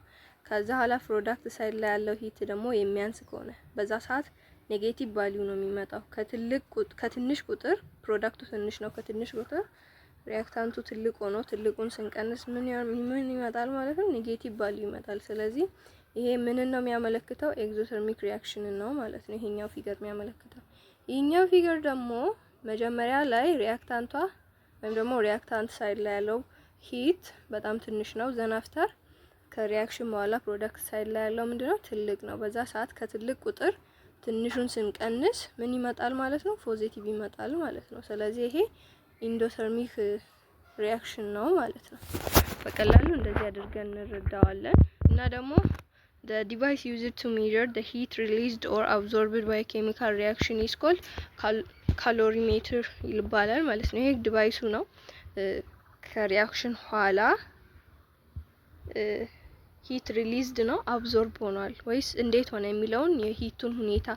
ከዛ ኋላ ፕሮዳክት ሳይድ ላይ ያለው ሂት ደግሞ የሚያንስ ከሆነ በዛ ሰዓት ኔጌቲቭ ቫልዩ ነው የሚመጣው። ከትንሽ ቁጥር ፕሮዳክቱ ትንሽ ነው፣ ከትንሽ ቁጥር ሪያክታንቱ ትልቅ ሆኖ ትልቁን ስንቀንስ ምን ይመጣል ማለት ነው? ኔጌቲቭ ቫልዩ ይመጣል። ስለዚህ ይሄ ምንን ነው የሚያመለክተው? ኤግዞተርሚክ ሪያክሽን ነው ማለት ነው ይሄኛው ፊገር የሚያመለክተው። ይሄኛው ፊገር ደግሞ መጀመሪያ ላይ ሪያክታንቷ ወይም ደግሞ ሪያክታንት ሳይድ ላይ ያለው ሂት በጣም ትንሽ ነው። ዘን አፍተር ከሪያክሽን በኋላ ፕሮዳክት ሳይድ ላይ ያለው ምንድነው? ትልቅ ነው። በዛ ሰዓት ከትልቅ ቁጥር ትንሹን ስንቀንስ ምን ይመጣል ማለት ነው? ፖዚቲቭ ይመጣል ማለት ነው። ስለዚህ ይሄ ኢንዶተርሚክ ሪያክሽን ነው ማለት ነው። በቀላሉ እንደዚህ አድርገን እንረዳዋለን። እና ደግሞ the device used to measure the heat released or absorbed by a chemical reaction is called calorimeter ይባላል ማለት ነው። ይሄ ዲቫይሱ ነው ከሪያክሽን ኋላ ሂት ሪሊዝድ ነው አብዞርብ ሆኗል ወይስ እንዴት ሆነ የሚለውን የሂቱን ሁኔታ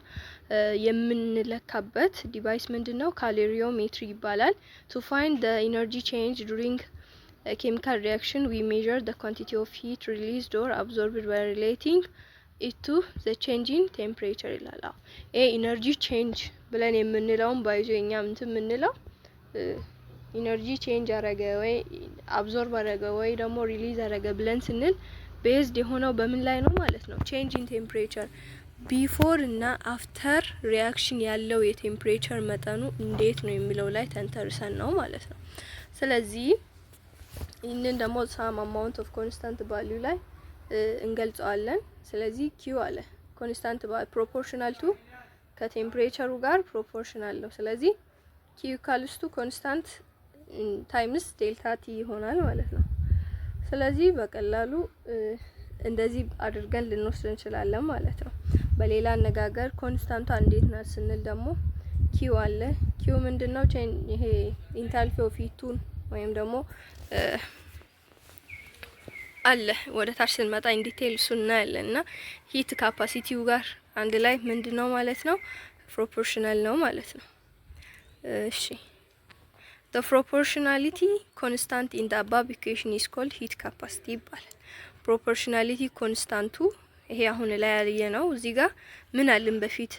የምንለካበት ዲቫይስ ምንድነው? ካሎሪሜትሪ ይባላል። to find the energy change during a chemical reaction we measure the quantity of heat released or absorbed by relating it to the change in temperature ይላል። ኢነርጂ ቼንጅ ብለን የምንለውን ባይዞኛ እንትን የምንለው ኢነርጂ ቼንጅ አረገ ወይ አብዞርብ አረገ ወይ ደግሞ ሪሊዝ አረገ ብለን ስንል ቤዝድ የሆነው በምን ላይ ነው ማለት ነው? ቼንጅ ኢን ቴምፕሬቸር ቢፎር እና አፍተር ሪያክሽን ያለው የቴምፕሬቸር መጠኑ እንዴት ነው የሚለው ላይ ተንተርሰን ነው ማለት ነው። ስለዚህ ይህንን ደግሞ ሳም አማውንት ኦፍ ኮንስታንት ቫልዩ ላይ እንገልጸዋለን። ስለዚህ ኪው አለ ኮንስታንት ፕሮፖርሽናል ቱ ከቴምፕሬቸሩ ጋር ፕሮፖርሽናል ነው። ስለዚህ ኪዩ ኢኳልስ ቱ ኮንስታንት ታይምስ ዴልታ ቲ ይሆናል ማለት ነው። ስለዚህ በቀላሉ እንደዚህ አድርገን ልንወስድ እንችላለን ማለት ነው። በሌላ አነጋገር ኮንስታንቷ እንዴት ናት ስንል ደግሞ ኪዩ አለ። ኪዩ ምንድነው? ይሄ ኢንታልፊ ኦፍ ሂቱን ወይም ደግሞ አለ ወደ ታች ስንመጣ ኢን ዲቴል እሱን እናያለን። እና ሂት ካፓሲቲው ጋር አንድ ላይ ምንድነው ማለት ነው? ፕሮፖርሽናል ነው ማለት ነው። እሺ the proportionality constant in the above equation is called heat capacity ይባላል። proportionality ኮንስታንቱ ይሄ አሁን ላይ ያየ ነው። እዚህ ጋር ምን አለን በፊት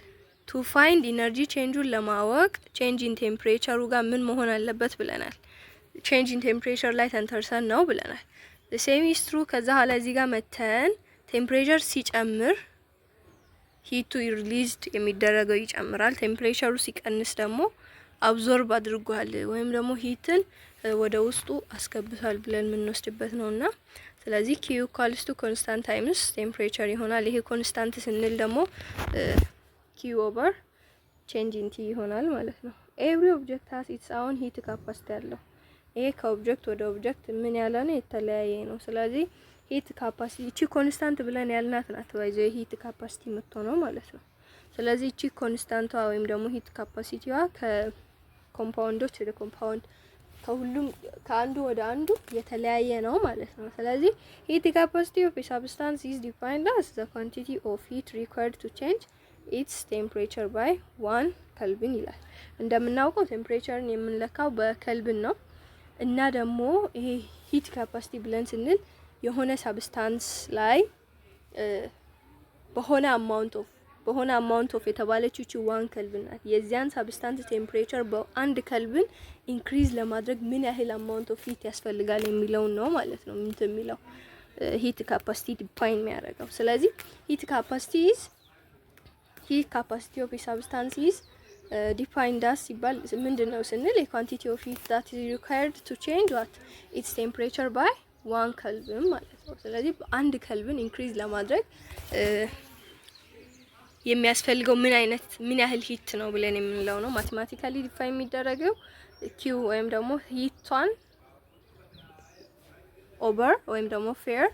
to find energy change-ን ለማወቅ change in temperature ጋር ምን መሆን አለበት ብለናል። change in temperature ላይ ተንተርሰን ነው ብለናል። the same is true ከዛ ኋላ እዚህ ጋር መተን ቴምፕሬቸር ሲጨምር ሂቱ ሪሊዝድ የሚደረገው ይጨምራል። ቴምፕሬቸሩ ሲቀንስ ደግሞ አብዞርብ አድርጓል ወይም ደግሞ ሂትን ወደ ውስጡ አስገብቷል ብለን የምንወስድበት ነውና ስለዚህ ኪዩ ኢኳልስ ቱ ኮንስታንት ታይምስ ቴምፕሬቸር ይሆናል። ይሄ ኮንስታንት ስንል ደግሞ ኪዩ ኦቨር ቼንጅ ኢን ቲ ይሆናል ማለት ነው። ኤቭሪ ኦብጀክት ሃዝ ኢትስ ኦውን ሂት ካፓሲቲ አለው። ይሄ ከኦብጀክት ወደ ኦብጀክት ምን ያለ ነው? የተለያየ ነው። ስለዚህ ሂት ካፓሲቲ እቺ ኮንስታንት ብለን ያልናት ናት ባይዘ ሂት ካፓሲቲ የምትሆነው ማለት ነው። ስለዚህ እቺ ኮንስታንቷ ወይም ደግሞ ሂት ካፓሲቲዋ ከኮምፓውንዶች ወደ ኮምፓውንድ ከሁሉም ከአንዱ ወደ አንዱ የተለያየ ነው ማለት ነው። ስለዚህ ሂት ካፓሲቲ ኦፍ a substance is defined as the quantity of heat required to change its temperature by 1 Kelvin ይላል። እንደምናውቀው ቴምፕሬቸርን የምንለካው በኬልቪን ነው እና ደግሞ ይሄ ሂት ካፓሲቲ ብለን ስንል የሆነ ሰብስታንስ ላይ በሆነ አማውንት ኦፍ የተባለችው እቺ 1 ኬልቪን ናት። የዚያን ሰብስታንስ ቴምፕሬቸር በ1 ኬልቪን ኢንክሪዝ ለማድረግ ምን ያህል አማውንት ኦፍ ሂት ያስፈልጋል የሚለው ነው ማለት ነው። ምን የሚለው ሂት ካፓሲቲ ዲፋይን የሚያደርገው። ስለዚህ ሂት ካፓሲቲ ኦፍ ሰብስታንስ ኢዝ ዲፋይንድ አስ ሲባል ምንድነው ስንል የኳንቲቲ ኦፍ ሂት that is required to change what its temperature by 1 ኬልቪን ማለት ነው። ስለዚህ በ1 ኬልቪን ኢንክሪዝ ለማድረግ የሚያስፈልገው ምን ያህል ሂት ነው ብለን የምንለው ነው። ማቴማቲካሊ ዲፋይን የሚደረገው ኪዩ ወይም ደግሞ ሂቷን ኦቨር ወይም ደግሞ ፌር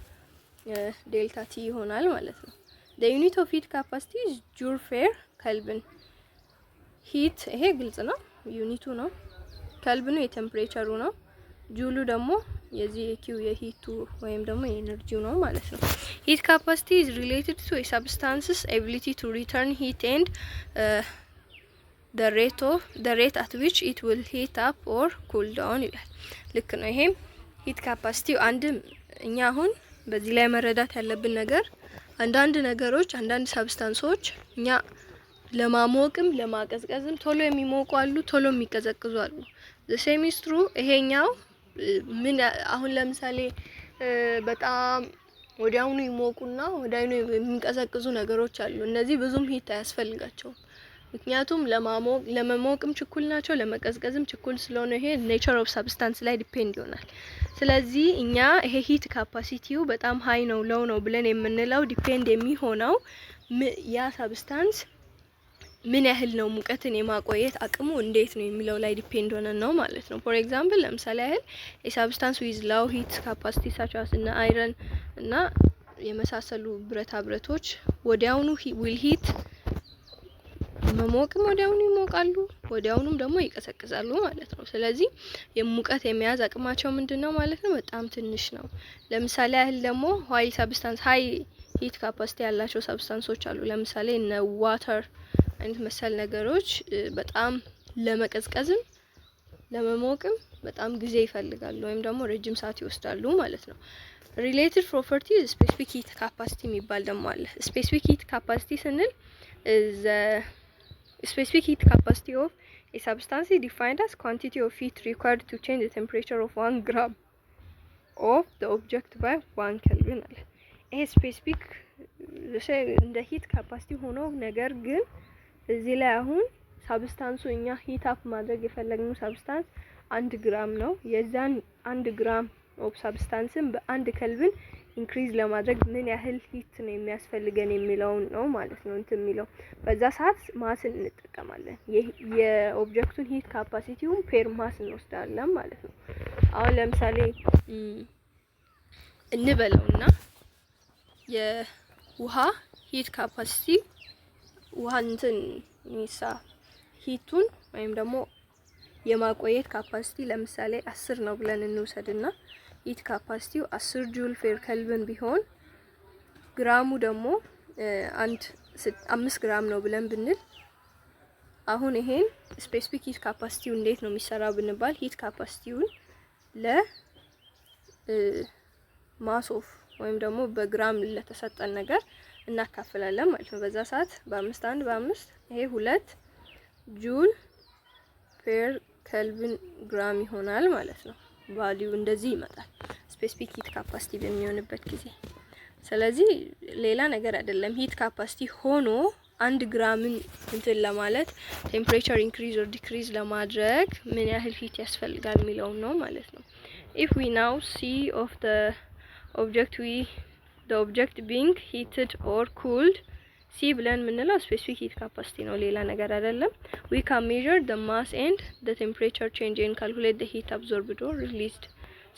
ዴልታ ቲ ይሆናል ማለት ነው። the unit of heat capacity is joule per kelvin ሂት ይሄ ግልጽ ነው፣ ዩኒቱ ነው። ኬልቪኑ የቴምፕሬቸሩ ነው። ጁሉ ደግሞ የዚህ የኪው የሂቱ ወይም ደግሞ የኤነርጂው ነው ማለት ነው። ሂት ካፓሲቲ is related to a substance's ability to return heat and the rate at which it will heat up or cool down ይላል። ልክ ነው። ይሄም ሂት ካፓሲቲው አንድ እኛ አሁን በዚህ ላይ መረዳት ያለብን ነገር አንዳንድ ነገሮች አንዳንድ ሰብስታንሶች እኛ ለማሞቅም ለማቀዝቀዝም ቶሎ የሚሞቁ አሉ፣ ቶሎ የሚቀዘቅዙ አሉ። the same is true ይሄኛው ምን አሁን ለምሳሌ በጣም ወዲያውኑ ይሞቁና ወዲያውኑ የሚቀዘቅዙ ነገሮች አሉ። እነዚህ ብዙም ሂት አያስፈልጋቸውም። ምክንያቱም ለመሞቅም ችኩል ናቸው፣ ለመቀዝቀዝም ችኩል ስለሆነ ይሄ ኔቸር ኦፍ ሰብስታንስ ላይ ዲፔንድ ይሆናል። ስለዚህ እኛ ይሄ ሂት ካፓሲቲው በጣም ሃይ ነው ሎው ነው ብለን የምንለው ዲፔንድ የሚሆነው ያ ሰብስታንስ ምን ያህል ነው ሙቀትን የማቆየት አቅሙ እንዴት ነው የሚለው ላይ ዲፔንድ ሆነ ነው ማለት ነው። ፎር ኤግዛምፕል ለምሳሌ ያህል የሰብስታንስ ዊዝ ላው ሂት ካፓሲቲ ሳች አስ እና አይረን እና የመሳሰሉ ብረታ ብረቶች ወዲያውኑ ዊል ሂት መሞቅም ወዲያውኑ ይሞቃሉ፣ ወዲያውኑም ደግሞ ይቀዘቅዛሉ ማለት ነው። ስለዚህ የሙቀት የመያዝ አቅማቸው ምንድነው ማለት ነው በጣም ትንሽ ነው። ለምሳሌ ያህል ደግሞ ዋይል ሰብስታንስ ሃይ ሂት ካፓሲቲ ያላቸው ሰብስታንሶች አሉ። ለምሳሌ እነ ዋተር አይነት መሰል ነገሮች በጣም ለመቀዝቀዝም ለመሞቅም በጣም ጊዜ ይፈልጋሉ ወይም ደግሞ ረጅም ሰዓት ይወስዳሉ ማለት ነው። ሪሌትድ ፕሮፐርቲ ስፔሲፊክ ሂት ካፓሲቲ የሚባል ደግሞ አለ። ስፔሲፊክ ሂት ካፓሲቲ ስንል specific heat capacity of a substance is defined as quantity of heat required to change the temperature of 1 gram of the object by 1 Kelvin አለ። ይሄ ስፔሲፊክ እንደ ሂት ካፓሲቲ ሆኖ ነገር ግን እዚህ ላይ አሁን ሳብስታንሱ እኛ ሂት አፕ ማድረግ የፈለግነው ሳብስታንስ 1 ግራም ነው። የዛን 1 ግራም ኦፍ ሳብስታንስን በ1 ኬልቪን ኢንክሪዝ ለማድረግ ምን ያህል ሂት ነው የሚያስፈልገን የሚለውን ነው ማለት ነው እንትን የሚለው። በዛ ሰዓት ማስን እንጠቀማለን። የኦብጀክቱን ሂት ካፓሲቲውን ፔር ማስ እንወስዳለን ማለት ነው። አሁን ለምሳሌ እንበለውና የውሃ ሂት ካፓሲቲ ውሃ እንትን ሂቱን ወይም ደግሞ የማቆየት ካፓሲቲ ለምሳሌ 10 ነው ብለን እንውሰድና ሂት ካፓሲቲው 10 ጁል ፔር ኬልቪን ቢሆን ግራሙ ደግሞ 5 ግራም ነው ብለን ብንል አሁን ይሄን ስፔሲፊክ ሂት ካፓሲቲው እንዴት ነው የሚሰራው ብንባል ሂት ካፓሲቲውን ማስ ኦፍ ወይም ደግሞ በግራም ለተሰጠን ነገር እናካፍላለን ማለት ነው። በዛ ሰዓት በ5 ይሄ 2 ጁል ፔር ኬልቪን ግራም ይሆናል ማለት ነው። ቫልዩ እንደዚህ ይመጣል ስፔሲፊክ ሂት ካፓሲቲ በሚሆንበት ጊዜ። ስለዚህ ሌላ ነገር አይደለም። ሂት ካፓሲቲ ሆኖ 1 ግራምን እንትን ለማለት ቴምፕሬቸር ኢንክሪዝ ኦር ዲክሪዝ ለማድረግ ምን ያህል ሂት ያስፈልጋል የሚለው ነው ማለት ነው። if we now see of the object being heated or cooled, ሲ ብለን የምንለው ስፔሲፊክ ሂት ካፓሲቲ ነው፣ ሌላ ነገር አይደለም። we can measure the mass and the temperature change and calculate the heat absorbed or released.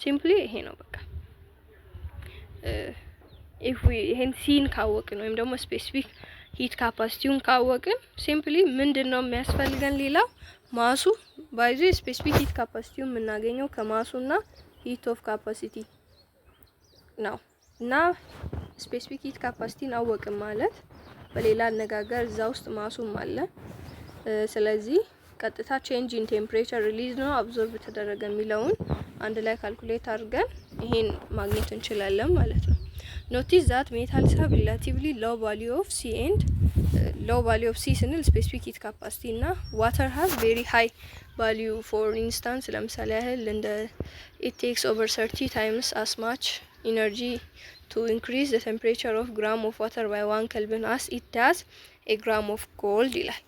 simply ይሄ ነው በቃ። if we ይሄን ሲን ካወቅን ወይም ደግሞ ስፔሲፊክ ሂት ካፓሲቲውን ካወቅን ሲምፕሊ ምንድነው የሚያስፈልገን? ሌላው ማሱ ባይዚ ስፔሲፊክ ሂት ካፓሲቲውን የምናገኘው ከማሱና ሂት ኦፍ ካፓሲቲ ነው እና ስፔሲፊክ ሂት ካፓሲቲን አወቅን ማለት በሌላ አነጋገር እዛ ውስጥ ማሱም አለ። ስለዚህ ቀጥታ ቼንጅ ኢን ቴምፕሬቸር ሪሊዝ ነው አብዞርብ ተደረገ የሚለውን አንድ ላይ ካልኩሌት አድርገን ይሄን ማግኘት እንችላለን ማለት ነው። ኖቲስ ዛት ሜታልስ ሃቭ ሪላቲቭሊ ሎው ቫልዩ ኦፍ ሲ ኤንድ ሎው ቫልዩ ኦፍ ሲ ስንል ስፔሲፊክ ሂት ካፓሲቲ እና ዋተር ሃቭ ቬሪ ሃይ ቫልዩ ፎር ኢንስታንስ ለምሳሌ ያህል እንደ ኢት ቴክስ ኦቨር 30 ታይምስ አስ ማች ኢነርጂ to increase the temperature of gram of water by 1 Kelvin as it does a gram of gold ይላል።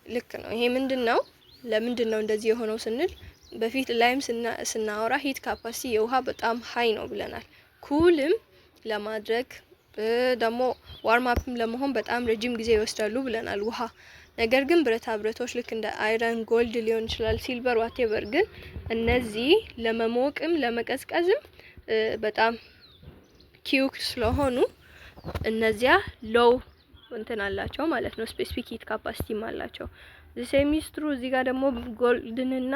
ልክ ነው። ይሄ ምንድነው ለምንድነው እንደዚህ የሆነው ስንል በፊት ላይም ስናወራ ሂት ካፓሲቲ የውሃ በጣም ሃይ ነው ብለናል። ኩልም ለማድረግ ደግሞ ዋርም አፕም ለመሆን በጣም ረጅም ጊዜ ይወስዳሉ ብለናል ውሃ። ነገር ግን ብረታ ብረቶች ልክ እንደ አይረን፣ ጎልድ ሊሆን ይችላል፣ ሲልቨር ዋቴቨር ግን እነዚህ ለመሞቅም ለመቀዝቀዝም በጣም ኪዩክ ስለሆኑ እነዚያ ሎው እንትን አላቸው ማለት ነው። ስፔሲፊክ ሂት ካፓሲቲም አላቸው። ዘሴሚስትሩ እዚህ ጋር ደግሞ ጎልድንና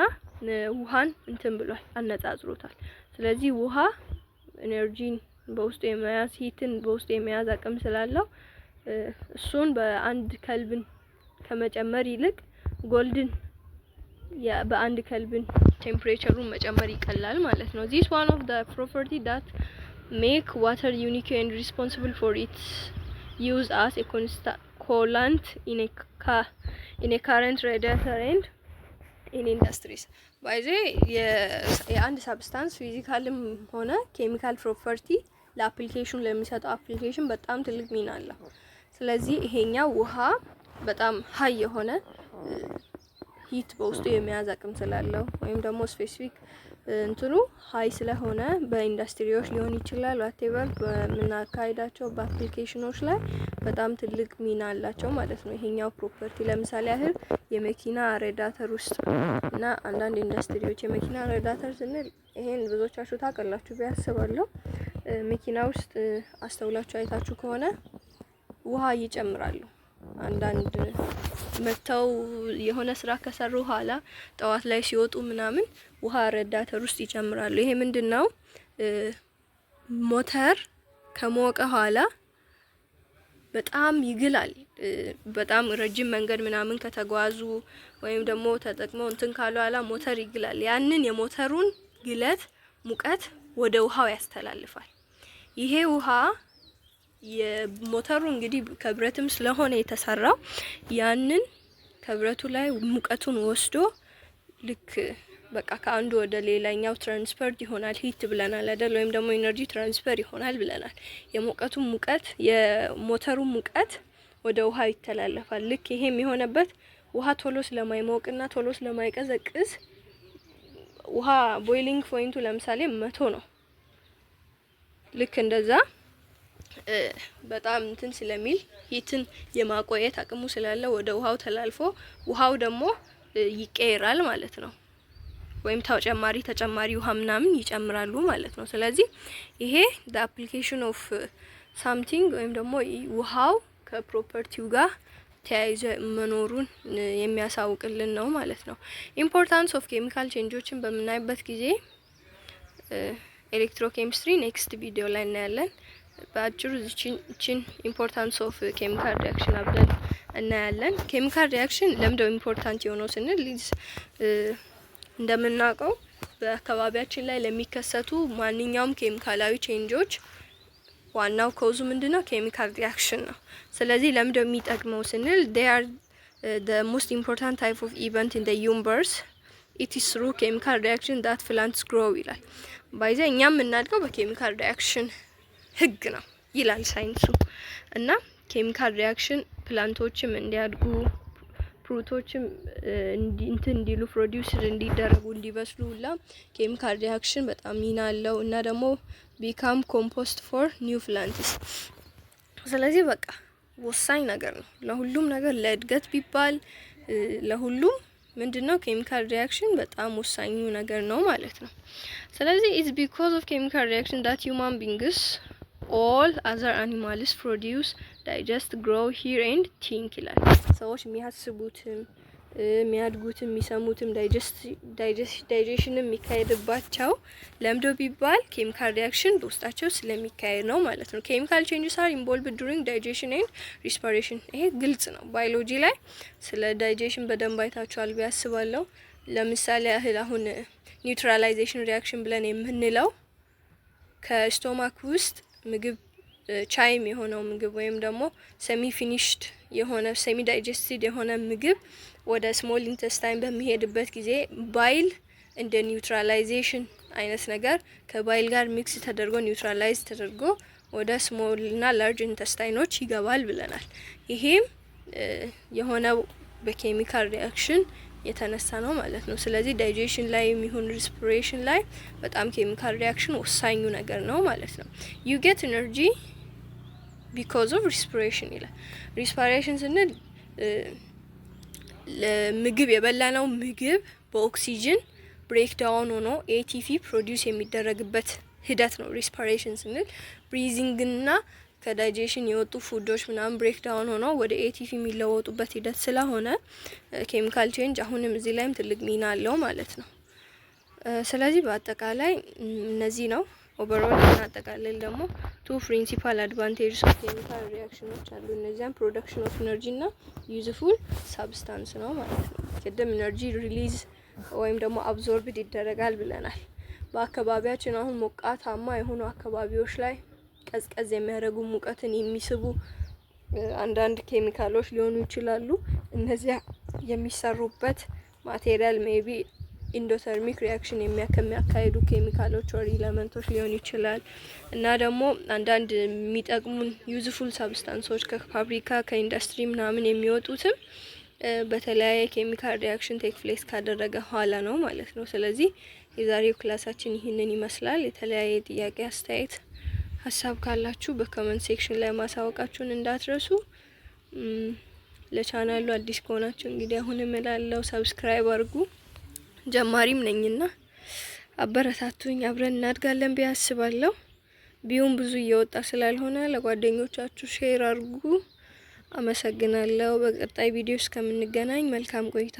ውሃን እንትን ብሏል አነጻጽሮታል። ስለዚህ ውሃ ኤነርጂን በውስጡ የመያዝ ሂትን በውስጡ የመያዝ አቅም ስላለው እሱን በአንድ ከልቪን ከመጨመር ይልቅ ጎልድን በአንድ ከልቪን ቴምፕሬቸሩን መጨመር ይቀላል ማለት ነው። this one of the property that make water unique and responsible for its use as a coolant in a current radiator and in industries. by the የአንድ ሳብስታንስ ፊዚካልም ሆነ ኬሚካል ፕሮፐርቲ ለአፕሊኬሽን ለሚሰጠው አፕሊኬሽን በጣም ትልቅ ሚና አለው። ስለዚህ ይሄኛው ውሃ በጣም ሃይ የሆነ ሂት በውስጡ የመያዝ አቅም ስላለው ወይም ደግሞ ስፔሲፊክ እንትኑ ሃይ ስለሆነ በኢንዱስትሪዎች ሊሆን ይችላል ዋቴቨር በምናካሂዳቸው በአፕሊኬሽኖች ላይ በጣም ትልቅ ሚና አላቸው ማለት ነው። ይሄኛው ፕሮፐርቲ ለምሳሌ ያህል የመኪና ሬዳተር ውስጥ እና አንዳንድ ኢንዱስትሪዎች የመኪና ሬዳተር ስንል ይሄን ብዙዎቻችሁ ታውቃላችሁ ቢያስባለሁ መኪና ውስጥ አስተውላችሁ አይታችሁ ከሆነ ውሃ ይጨምራሉ። አንዳንድ መተው የሆነ ስራ ከሰሩ ኋላ ጠዋት ላይ ሲወጡ ምናምን ውሃ ሬዳተር ውስጥ ይጨምራሉ። ይሄ ምንድነው? ሞተር ከሞቀ ኋላ በጣም ይግላል። በጣም ረጅም መንገድ ምናምን ከተጓዙ ወይም ደግሞ ተጠቅመው እንትን ካሉ ኋላ ሞተር ይግላል። ያንን የሞተሩን ግለት ሙቀት ወደ ውሃው ያስተላልፋል። ይሄ ውሃ የሞተሩ እንግዲህ ከብረትም ስለሆነ የተሰራው ያንን ከብረቱ ላይ ሙቀቱን ወስዶ ልክ በቃ ከአንዱ ወደ ሌላኛው ትራንስፈርድ ይሆናል። ሂት ብለናል አይደል? ወይም ደግሞ ኢነርጂ ትራንስፈር ይሆናል ብለናል። የሙቀቱን ሙቀት የሞተሩ ሙቀት ወደ ውሃ ይተላለፋል። ልክ ይሄም የሆነበት ውሃ ቶሎ ስለማይሞቅና ቶሎ ስለማይቀዘቅዝ ውሃ ቦይሊንግ ፖይንቱ ለምሳሌ 100 ነው። ልክ እንደዛ በጣም እንትን ስለሚል ሂትን የማቆየት አቅሙ ስላለ ወደ ውሃው ተላልፎ ውሃው ደግሞ ይቀየራል ማለት ነው። ወይም ተጨማሪ ውሃ ምናምን ይጨምራሉ ማለት ነው። ስለዚህ ይሄ the application of something ወይም ደግሞ ውሃው ከፕሮፐርቲው ጋር ተያይዞ መኖሩን የሚያሳውቅልን ነው ማለት ነው። ኢምፖርታንስ ኦፍ ኬሚካል ቼንጆችን በምናይበት ጊዜ ኤሌክትሮኬሚስትሪ ኔክስት ቪዲዮ ላይ እናያለን። በአጭሩ እቺን ኢምፖርታንስ ኦፍ ኬሚካል ሪአክሽን አብረን እናያለን። ኬሚካል ሪአክሽን ለምንድነው ኢምፖርታንት የሆነው ስንል እንደምናውቀው በአካባቢያችን ላይ ለሚከሰቱ ማንኛውም ኬሚካላዊ ቼንጆች ዋናው ኮዙ ምንድነው? ኬሚካል ሪአክሽን ነው። ስለዚህ ለምንድነው የሚጠቅመው ስንል they are the most important type of event in the universe. It is through chemical reaction that plants grow ይላል። ባይዘ እኛም የምናድገው በኬሚካል ሪአክሽን ህግ ነው ይላል ሳይንሱ። እና ኬሚካል ሪአክሽን ፕላንቶችም እንዲያድጉ ፍሩቶችም እንዲሉ ፕሮዲውስድ እንዲደረጉ እንዲበስሉ ሁላ ኬሚካል ሪአክሽን በጣም ሚና አለው። እና ደግሞ ቢካም ኮምፖስት ፎር ኒው ፕላንትስ። ስለዚህ በቃ ወሳኝ ነገር ነው ለሁሉም ነገር፣ ለእድገት ቢባል ለሁሉም ምንድነው ኬሚካል ሪአክሽን በጣም ወሳኙ ነገር ነው ማለት ነው። ስለዚህ it's because of chemical reaction that human beings all other animals produce, digest, grow, hear and think ይላል። ሰዎች የሚያስቡትም የሚያድጉትም የሚሰሙትም ዳይጀሽንም የሚካሄድባቸው ለምዶ ቢባል ኬሚካል ሪአክሽን በውስጣቸው ስለሚካሄድ ነው ማለት ነው። ኬሚካል ቼንጅስ አር ኢንቮልቭድ ዱሪንግ ዳይጀሽን ኤንድ ሪስፓይሬሽን። ይሄ ግልጽ ነው። ባዮሎጂ ላይ ስለ ዳይጀሽን በደንብ አይታችኋል ብዬ አስባለሁ። ለምሳሌ ያህል አሁን ኒውትራላይዜሽን ሪአክሽን ብለን የምንለው ከስቶማክ ውስጥ ምግብ ቻይም የሆነው ምግብ ወይም ደግሞ ሰሚ ፊኒሽድ የሆነ ሰሚ ዳይጀስትድ የሆነ ምግብ ወደ ስሞል ኢንተስታይን በሚሄድበት ጊዜ ባይል እንደ ኒውትራላይዜሽን አይነት ነገር ከባይል ጋር ሚክስ ተደርጎ ኒውትራላይዝ ተደርጎ ወደ ስሞል እና ላርጅ ኢንተስታይኖች ይገባል ብለናል። ይሄም የሆነው በኬሚካል ሪአክሽን የተነሳ ነው ማለት ነው። ስለዚህ ዳይጀሽን ላይ የሚሆን ሪስፒሬሽን ላይ በጣም ኬሚካል ሪአክሽን ወሳኙ ነገር ነው ማለት ነው። ዩ ጌት ኤነርጂ ቢኮዝ ኦፍ ሪስፒሬሽን ይላል። ሪስፒሬሽን ስንል ለምግብ የበላነው ምግብ በኦክሲጅን ብሬክ ዳውን ሆኖ ኤቲፒ ፕሮዲውስ የሚደረግበት ሂደት ነው ሪስፒሬሽን ስንል። ብሪዚንግ እና ከዳይጀሽን የወጡ ፉዶች ምናምን ብሬክ ዳውን ሆኖ ወደ ኤቲፒ የሚለወጡበት ሂደት ስለሆነ ኬሚካል ቼንጅ አሁንም እዚህ ላይም ትልቅ ሚና አለው ማለት ነው። ስለዚህ በአጠቃላይ እነዚህ ነው። ኦቨርኦል እናጠቃልል ደግሞ ቱ ፕሪንሲፓል አድቫንቴጅስ ኦፍ ኬሚካል ሪአክሽኖች አሉ። እነዚያም ፕሮዳክሽን ኦፍ ኢነርጂ እና ዩዝፉል ሳብስታንስ ነው ማለት ነው። ቅድም ኢነርጂ ሪሊዝ ወይም ደግሞ አብዞርብድ ይደረጋል ብለናል። በአካባቢያችን አሁን ሞቃታማ የሆኑ አካባቢዎች ላይ ቀዝቀዝ የሚያደርጉ ሙቀትን የሚስቡ አንዳንድ ኬሚካሎች ሊሆኑ ይችላሉ። እነዚያ የሚሰሩበት ማቴሪያል ሜቢ ኢንዶተርሚክ ሪአክሽን የሚያካሂዱ ኬሚካሎች ወር ኤሌመንቶች ሊሆን ይችላል። እና ደግሞ አንዳንድ የሚጠቅሙን ዩዝፉል ሳብስታንሶች ከፋብሪካ ከኢንዱስትሪ ምናምን የሚወጡትም በተለያየ ኬሚካል ሪአክሽን ቴክ ፕሌስ ካደረገ ኋላ ነው ማለት ነው። ስለዚህ የዛሬው ክላሳችን ይህንን ይመስላል። የተለያየ ጥያቄ፣ አስተያየት፣ ሀሳብ ካላችሁ በኮሜንት ሴክሽን ላይ ማሳወቃችሁን እንዳትረሱ። ለቻናሉ አዲስ ከሆናችሁ እንግዲህ አሁንም እላለሁ ሰብስክራይብ አድርጉ። ጀማሪም ነኝና አበረታቱኝ። አብረን እናድጋለን ብዬ አስባለሁ። ቢዩም ብዙ እየወጣ ስላልሆነ ለጓደኞቻችሁ ሼር አድርጉ። አመሰግናለሁ። በቀጣይ ቪዲዮ እስከምንገናኝ መልካም ቆይታ